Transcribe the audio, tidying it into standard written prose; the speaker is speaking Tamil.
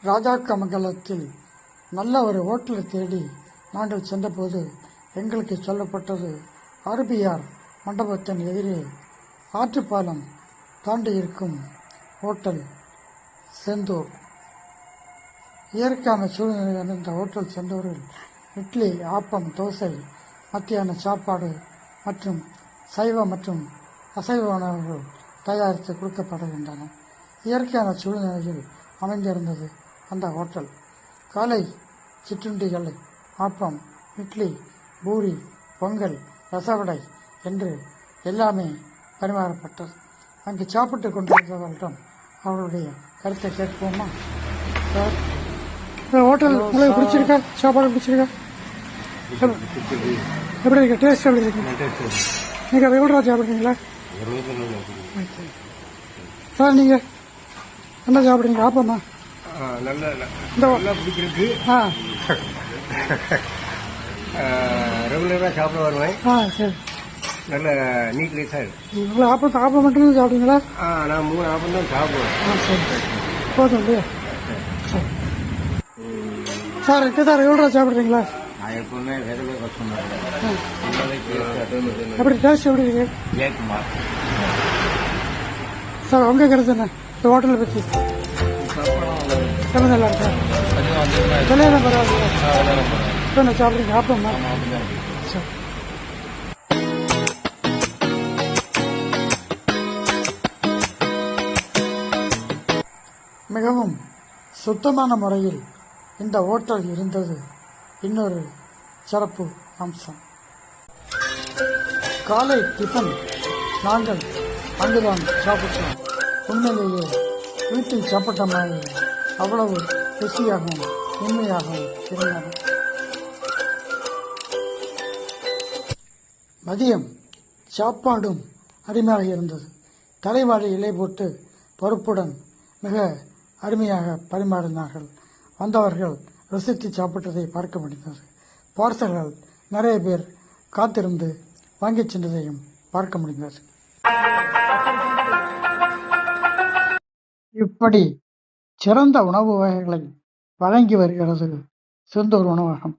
ராஜாக்கமங்கலத்தில் நல்ல ஒரு ஹோட்டலை தேடி நாங்கள் சென்றபோது எங்களுக்கு சொல்லப்பட்டது ஆர்பிஆர் மண்டபத்தின் எதிரே ஆற்றுப்பாலம் தாண்டி இருக்கும் ஹோட்டல் செந்தூர். இயற்கையான சூழ்நிலையான இந்த ஹோட்டல் செந்தூரில் இட்லி, ஆப்பம், தோசை, மத்தியான சாப்பாடு மற்றும் சைவ மற்றும் அசைவ உணவுகள் தயாரித்து கொடுக்கப்படுகின்றன. இயற்கையான சூழ்நிலையில் அமைந்திருந்தது அந்த ஹோட்டல். காலை சிற்றுண்டிகள் ஆப்பம், இட்லி, பூரி, பொங்கல், ரசவடை என்று எல்லாமே பரிமாறப்பட்டது. அங்கு சாப்பிட்டு கொண்டிருந்தவர்களிடம் அவருடைய கருத்தை கேட்போமா? சார், இந்த ஹோட்டல் உங்களுக்கு பிடிச்சிருக்கா? சாப்பாடு பிடிச்சிருக்கா? எப்படி இருக்கு? டேஸ்ட் எப்படி இருக்கு? நீங்கள் ரெகுலராக சாப்பிட்றீங்களா? சார், நீங்கள் என்ன சாப்பிட்றீங்க? ஆப்பமா? பிடிச்சிருக்கு. ரெகுலராக சாப்பிட வருவேன். சரி. நல்ல நீட்லி சார். உங்களை ஆப்பம் மட்டும் சாப்பிடுங்களா? நான் 3 ஆப்பம் தான் சாப்பிடுவேன். சரி, போதும் இல்லையா? சரி சார், இங்கே தான் ரெகுலராக சாப்பிட்றீங்களா? நான் எப்பவுமே ரெகுலர் கஸ்டமர். எப்படி டேஸ்ட் எப்படி இருக்கு? ஜெயக்குமார் சார், உங்க கருத்து என்ன இந்த ஹோட்டலை பற்றி? ரொம்ப நல்லா இருக்கா? விலையெல்லாம் பரவாயில்ல. இப்போ என்ன சாப்பிட்றீங்க? ஆப்பமா? சரி. மிகவும் சுத்தமான முறையில் இந்த ஹோட்டல் இருந்தது இன்னொரு சிறப்பு அம்சம். காலை டிஃபன் நாங்கள் அங்குதான் சாப்பிட்டோம். உண்மையிலேயே வீட்டில் சாப்பிட்ட மாதிரி அவ்வளவு ருசியாகவும் உண்மையாகவும் இருந்தது. மதியம் சாப்பாடும் அருமையாக இருந்தது. தலைவாழை இலை போட்டு பருப்புடன் மிக அருமையாக பரிமாறினார்கள். வந்தவர்கள் ருசித்து சாப்பிட்டதை பார்க்க முடிந்தது. பார்சல்கள் நிறைய பேர் காத்திருந்து வாங்கிச் சென்றதையும் பார்க்க முடிந்தது. இப்படி சிறந்த உணவு வகைகளை வழங்கி வருகிறது செந்தூர் உணவகம்.